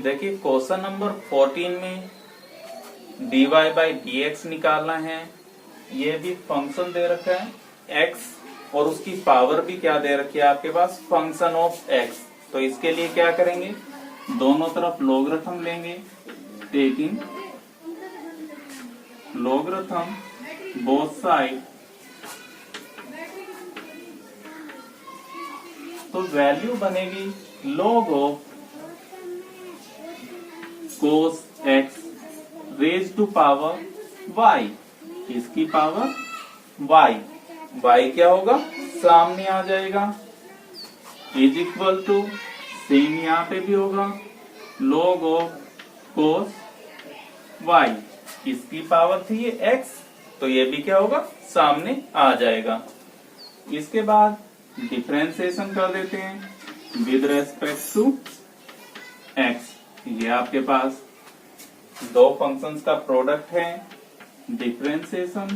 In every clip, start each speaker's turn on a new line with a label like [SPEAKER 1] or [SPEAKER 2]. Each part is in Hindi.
[SPEAKER 1] देखिए क्वेश्चन नंबर 14 में dy बाई डी एक्स निकालना है। ये भी फंक्शन दे रखा है x और उसकी पावर भी क्या दे रखी है आपके पास, फंक्शन ऑफ x। तो इसके लिए क्या करेंगे, दोनों तरफ लोगरिथम लेंगे, टेकिंग लोगरिथम बोथ साइड। तो वैल्यू बनेगी log of cos x raise to power y, इसकी पावर y, y क्या होगा सामने आ जाएगा, इज इक्वल टू सेम यहाँ पे भी होगा log ऑफ cos y, इसकी पावर थी ये x, तो ये भी क्या होगा सामने आ जाएगा। इसके बाद डिफरेंशिएशन कर देते हैं विद रेस्पेक्ट टू x। ये आपके पास दो फंक्शंस का प्रोडक्ट है, differentiation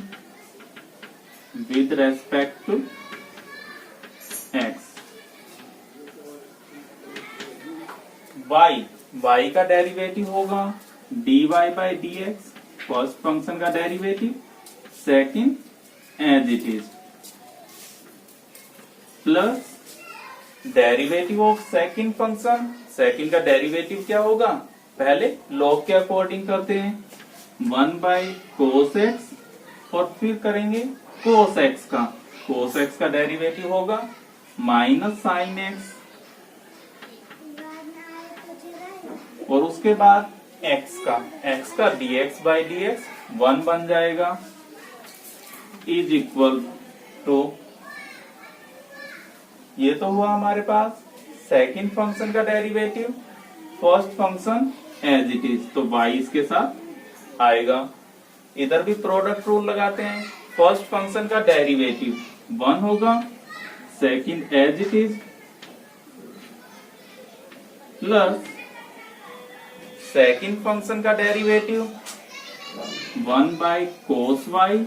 [SPEAKER 1] with respect to x। y का डेरिवेटिव होगा dy by D X, first function का derivative, second as it is, plus derivative of second function. Second का डेरिवेटिव क्या होगा, पहले लॉग के अकॉर्डिंग करते हैं, 1 बाई कोस एक्स और फिर करेंगे कोस एक्स का। कोस एक्स का डेरिवेटिव होगा माइनस साइन एक्स और उसके बाद एक्स का dx बाई डी एक्स 1 बन जाएगा, इज इक्वल टू, ये तो हुआ हमारे पास सेकंड फंक्शन का derivative, first function as it is, तो y इसके साथ आएगा। इधर भी प्रोडक्ट रूल लगाते हैं, फर्स्ट फंक्शन का डेरिवेटिव 1 होगा, second as it is, plus second function का डेरिवेटिव 1 बाई कोस y,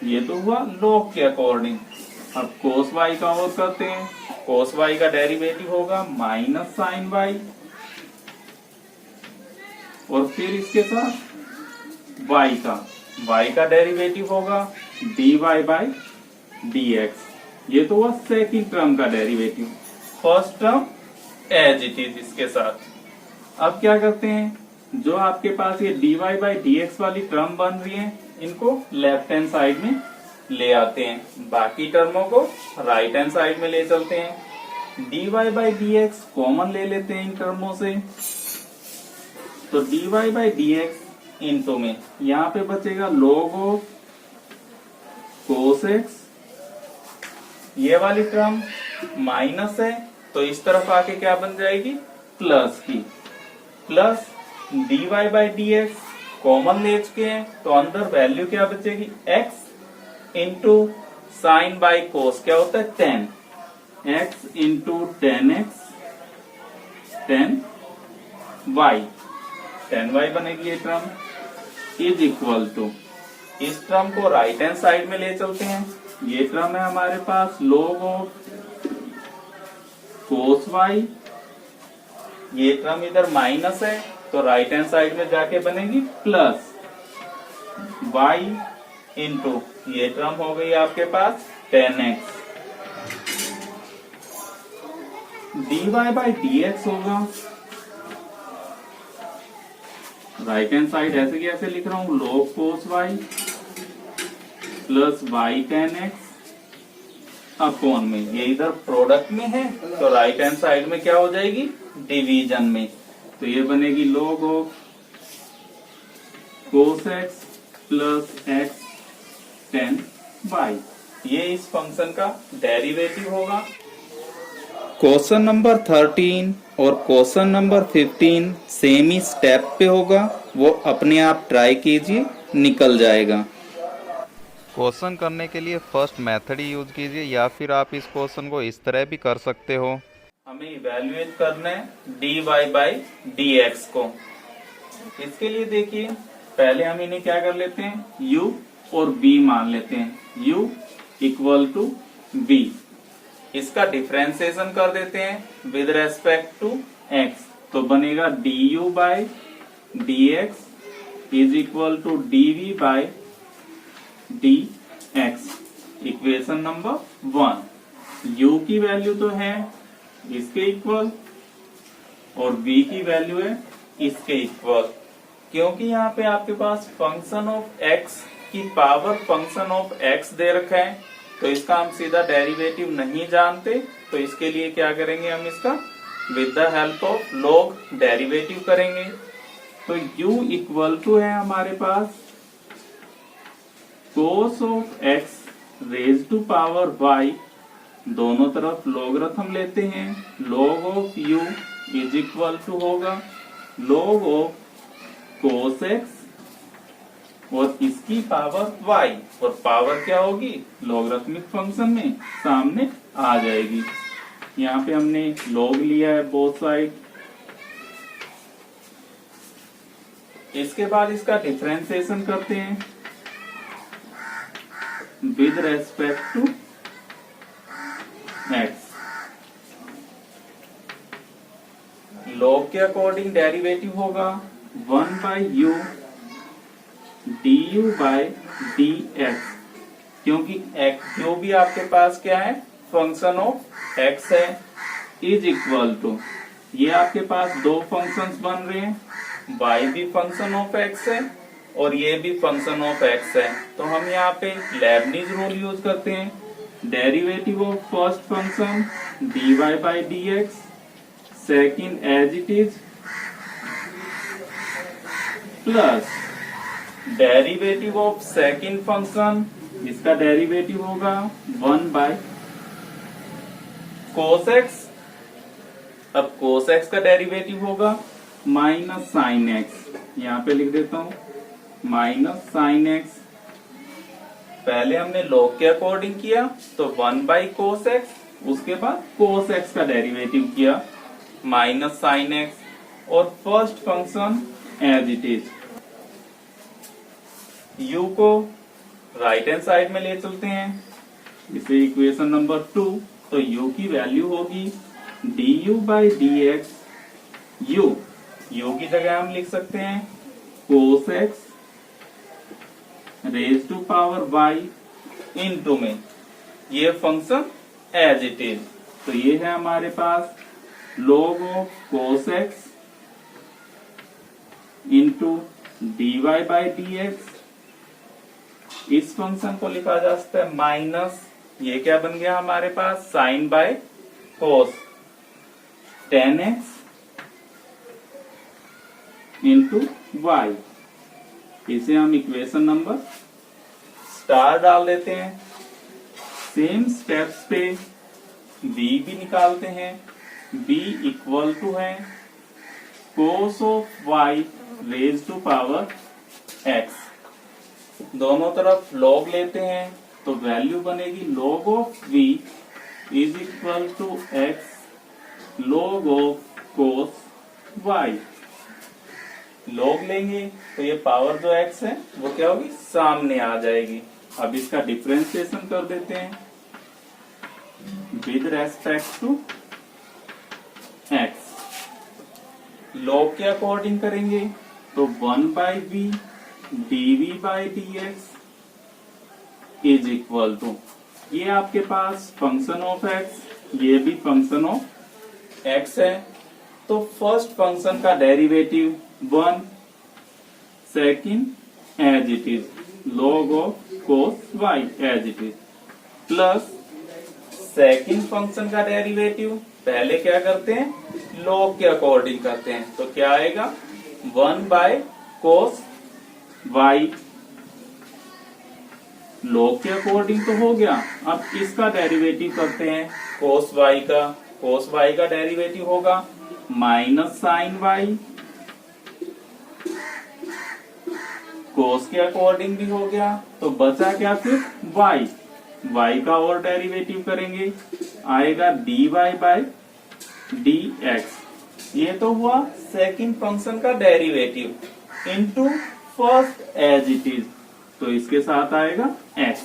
[SPEAKER 1] ये तो हुआ लॉग के अकॉर्डिंग। अब कोस y का और करते हैं, कोस y का डेरिवेटिव होगा माइनस साइन y और फिर इसके साथ y का डेरिवेटिव होगा dy बाई डी एक्स, ये तो हुआ सेकंड टर्म का derivative, first term as it is इसके साथ। अब क्या करते हैं, जो आपके पास ये dy बाई डी एक्स वाली टर्म बन रही है, इनको लेफ्ट हैंड साइड में ले आते हैं, बाकी टर्मों को राइट हैंड साइड में ले चलते हैं। dy by D x common ले लेते हैं इन टर्मों से, तो dy by D x into में यहाँ पे बचेगा log ऑफ कोस एक्स, ये वाली टर्म माइनस है तो इस तरफ आके क्या बन जाएगी प्लस की, plus dy by D x common ले चुके हैं तो अंदर वैल्यू क्या बचेगी x into sine by cos क्या होता है tan, x into ten x, tan y बनेगी ये टर्म, इज इक्वल टू, इस टर्म को राइट हैंड साइड में ले चलते हैं, ये टर्म है हमारे पास log ऑफ कोस y, ये टर्म इधर माइनस है तो राइट हैंड साइड में जाके बनेगी प्लस y इंटू, ये टर्म हो गई आपके पास 10x, dy by D x होगा, राइट हैंड साइड ऐसे की ऐसे लिख रहा हूं, log cos y plus y tan x upon में, ये इधर प्रोडक्ट में है तो राइट हैंड साइड में क्या हो जाएगी डिवीजन में, तो ये बनेगी log of cos x plus x tan y, ये इस फंक्शन का डेरिवेटिव होगा। क्वेश्चन नंबर 13 और क्वेश्चन नंबर 15 सेम ही स्टेप पे होगा, वो अपने आप ट्राई कीजिए, निकल जाएगा।
[SPEAKER 2] क्वेश्चन करने के लिए फर्स्ट मेथड ही यूज कीजिए या फिर आप इस क्वेश्चन को इस तरह भी कर सकते हो।
[SPEAKER 1] हमें इवेल्युएट करना है dy बाई डी एक्स को। इसके लिए देखिए पहले हम इन्हें क्या कर लेते हैं, u और b मान लेते हैं, u इक्वल टू b। इसका डिफरेंशिएशन कर देते हैं विद रेस्पेक्ट टू x। तो बनेगा du by dx is equal to dv by dx। Equation number 1। u की वैल्यू तो है इसके इक्वल और v की वैल्यू है इसके इक्वल। क्योंकि यहाँ पे आपके पास फंक्शन ऑफ x की पावर फंक्शन ऑफ x दे रखा है, तो इसका हम सीधा डेरिवेटिव नहीं जानते, तो इसके लिए क्या करेंगे, हम इसका with the help of log derivative करेंगे। तो u इक्वल टू है हमारे पास cos of x raise to power y, दोनों तरफ लॉगरिथम लेते हैं, log of u is equal to होगा log ऑफ cos x और इसकी पावर y, और पावर क्या होगी लॉगरिथमिक फंक्शन में सामने आ जाएगी। यहाँ पे हमने log लिया है बोथ साइड। इसके बाद इसका डिफरेंशिएशन करते हैं with respect to x। log के अकॉर्डिंग डेरिवेटिव होगा 1 by u du by dx, क्योंकि x जो भी आपके पास क्या है फंक्शन ऑफ x है, इज इक्वल टू, ये आपके पास दो फंक्शंस बन रहे हैं, y भी फंक्शन ऑफ x है और ये भी फंक्शन ऑफ x है। तो हम यहाँ पे लेबनिज रूल यूज करते हैं, derivative of first function dy by dx, second as it is, plus derivative of second function, इसका डेरिवेटिव होगा 1 बाय cos x। अब cos x का डेरिवेटिव होगा माइनस साइन x, यहाँ पे लिख देता हूं माइनस साइन x। पहले हमने log के अकॉर्डिंग किया तो 1 बाई cos x, उसके बाद cos x का डेरिवेटिव किया माइनस साइन x, और first function as it is. u को राइट हैंड साइड में ले चलते हैं, इसे इक्वेशन नंबर 2। तो u की वैल्यू होगी du बाई dx, u की जगह हम लिख सकते हैं cos x raise to power y into में ये फंक्शन एज इट इज। तो ये है हमारे पास log of cos x into dy by dx। इस फंक्शन को लिखा जा सकता है माइनस, ये क्या बन गया हमारे पास sine by cos, tan x into Y. इसे हम इक्वेशन नंबर स्टार डाल देते हैं। सेम स्टेप्स पे b भी निकालते हैं, b इक्वल टू है cos of y raise to power x। दोनों तरफ log लेते हैं तो वैल्यू बनेगी log of v is equal to x log of cos y। log लेंगे तो ये पावर जो x है वो क्या होगी सामने आ जाएगी। अब इसका डिफरेंशिएशन कर देते हैं with respect to x। log के अकॉर्डिंग करेंगे तो 1 by v dv by dx is equal to, ये आपके पास फंक्शन ऑफ x, ये भी फंक्शन ऑफ x है, तो फर्स्ट फंक्शन का derivative 1, second as it is log of cos y as it is, plus second function का डेरिवेटिव पहले क्या करते हैं log के अकॉर्डिंग करते हैं, तो क्या आएगा 1 बाय cos y। log के अकॉर्डिंग तो हो गया, अब इसका डेरिवेटिव करते हैं cos y का। cos y का डेरिवेटिव होगा माइनस साइन y, cos के अकॉर्डिंग भी हो गया, तो बचा क्या फिर y का और डेरिवेटिव करेंगे, आएगा dy बाय dx। ये तो हुआ सेकंड फंक्शन का derivative into first as it is, तो इसके साथ आएगा x।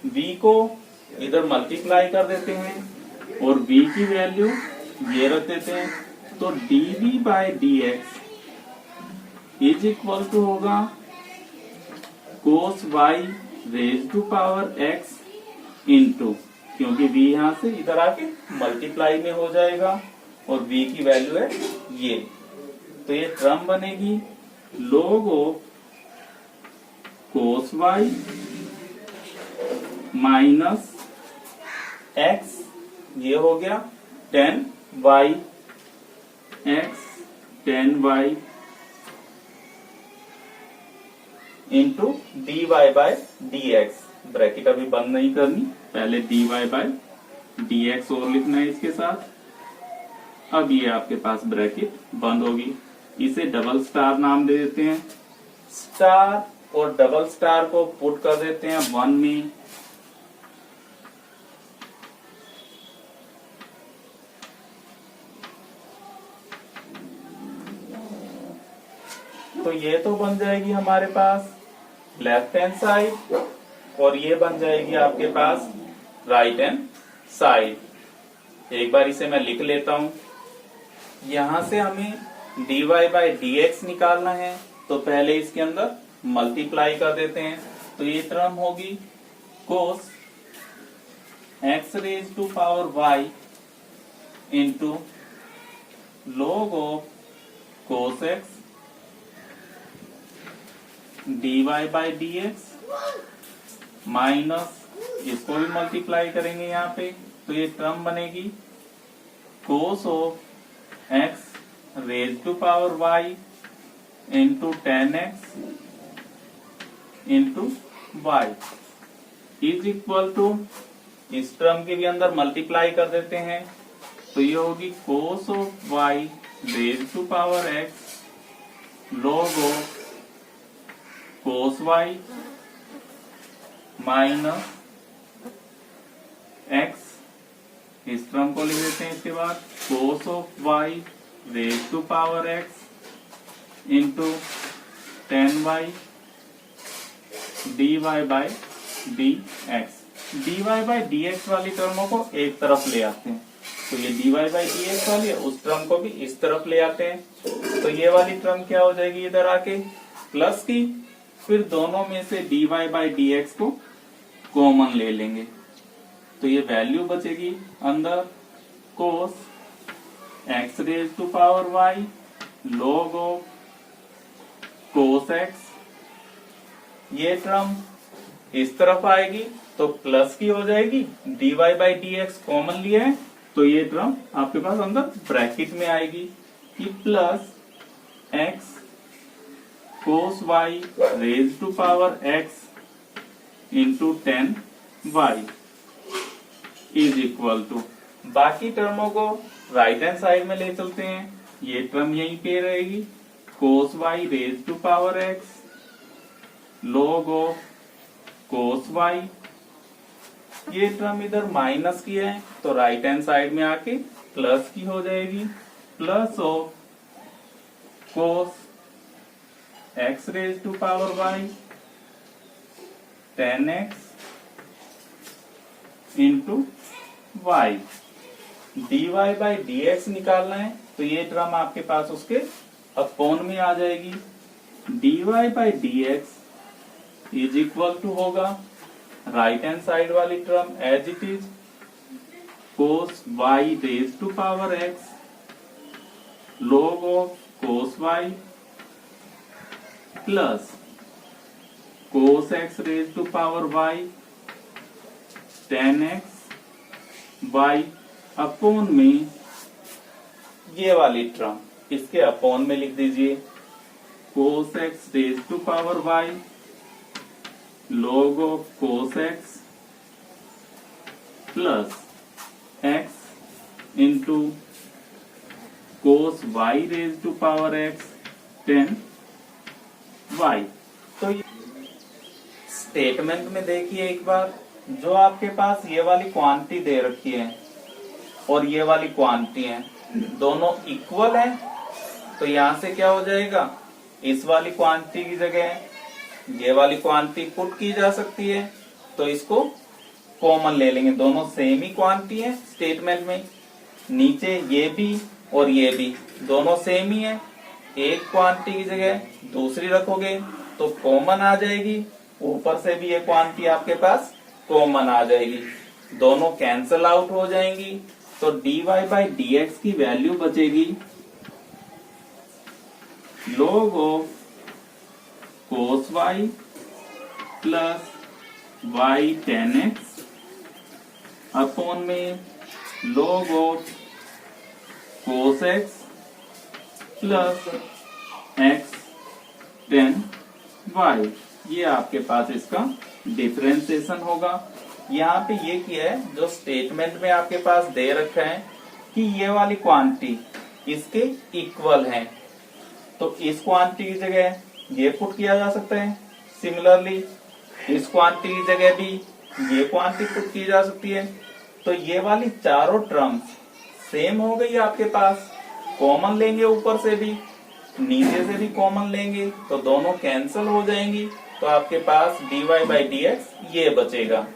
[SPEAKER 1] v को इधर मल्टीप्लाई कर देते हैं और v की वैल्यू ये रख देते हैं तो dv by dx is equal to होगा cos y raise to power x into, क्योंकि v यहां से इधर आके मल्टीप्लाई में हो जाएगा और v की वैल्यू है ये, तो ये टर्म बनेगी log of cos y minus x, ये हो गया tan y x tan y into D Y by D X. Bracket अभी बंद नहीं करनी, पहले D Y by D X और लिखना है इसके साथ। अब ये आपके पास ब्रैकेट बंद होगी, इसे डबल स्टार नाम दे देते हैं। स्टार और डबल स्टार को पुट कर देते हैं 1 में, तो ये तो बन जाएगी हमारे पास लेफ्ट हैंड साइड और ये बन जाएगी आपके पास राइट हैंड साइड। एक बार इसे मैं लिख लेता हूं। यहां से हमें dy बाई dx निकालना है, तो पहले इसके अंदर मल्टीप्लाई कर देते हैं, तो ये टर्म होगी cos x raise to power y इंटू log of cos x dy by dx minus, इसको भी मल्टीप्लाई करेंगे यहाँ पे, तो ये टर्म बनेगी cos of x raise to power y into ten x into y is equal to, इस टर्म के भी अंदर मल्टीप्लाई कर देते हैं, तो ये होगी cos of y raise to power x log of cos y minus x, इस टर्म को लिख देते हैं इसके बाद cos of y raise to power x into ten y D Y by D x. D Y by D x वाली टर्मों को एक तरफ ले आते हैं, तो ये D Y by D x वाली है, उस टर्म को भी इस तरफ ले आते हैं, तो ये वाली टर्म क्या हो जाएगी इधर आके प्लस की, फिर दोनों में से D Y by D X को कॉमन ले लेंगे, तो ये वैल्यू बचेगी अंदर cos x raise to power y log of cos x, ये टर्म इस तरफ आएगी तो प्लस की हो जाएगी, dy by D x common लिया है, तो ये टर्म आपके पास अंदर ब्रैकेट में आएगी कि plus x cos y raise to power x into ten y is equal to, बाकी टर्मों को राइट हैंड साइड में ले चलते हैं, ये टर्म यहीं पे रहेगी cos y raise to power x log of cos y, ये टर्म इधर माइनस की है तो राइट हैंड साइड में आके प्लस की हो जाएगी, plus of cos x raise to power y tan x into Y. D Y by D X निकालना है, तो ये टर्म आपके पास उसके अपॉन में आ जाएगी, D Y by D X is equal to होगा राइट हैंड साइड वाली term as it is cos y raise to power x log of cos y plus cos x raise to power y tan X y upon में ये वाली टर्म इसके अपॉन में लिख दीजिए cos x raise to power y log of cos x plus x into cos y raise to power x tan y। तो स्टेटमेंट में देखिए एक बार, जो आपके पास ये वाली क्वांटिटी दे रखी है और ये वाली क्वांटिटी है, दोनों इक्वल है, तो यहां से क्या हो जाएगा, इस वाली क्वांटिटी की जगह ये वाली क्वांटिटी पुट की जा सकती है, तो इसको कॉमन ले लेंगे, दोनों सेम ही क्वांटिटी है स्टेटमेंट में। नीचे ये भी और ये भी दोनों सेम ही है। एक क्वांटिटी की जगह दूसरी रखोगे तो कॉमन आ जाएगी, ऊपर से भी ये क्वांटिटी आपके पास कॉमन आ जाएगी, दोनों कैंसल आउट हो जाएंगी। तो dy बाई dx की वैल्यू बचेगी log of cos y plus y tan x upon में log of cos x plus x tan y। ये आपके पास इसका डिफरेंशिएशन होगा। यहाँ पे ये किया है, जो स्टेटमेंट में आपके पास दे रखा है कि ये वाली क्वांटिटी इसके इक्वल है, तो इस क्वांटिटी की जगह ये पुट किया जा सकता है, सिमिलरली इस क्वांटिटी की जगह भी ये क्वांटिटी पुट की जा सकती है। तो ये वाली चारों टर्म्स सेम हो गई आपके पास, कॉमन लेंगे ऊपर से भी नीचे से भी कॉमन लेंगे तो दोनों कैंसिल हो जाएंगी, तो आपके पास dy बाई dx ये बचेगा।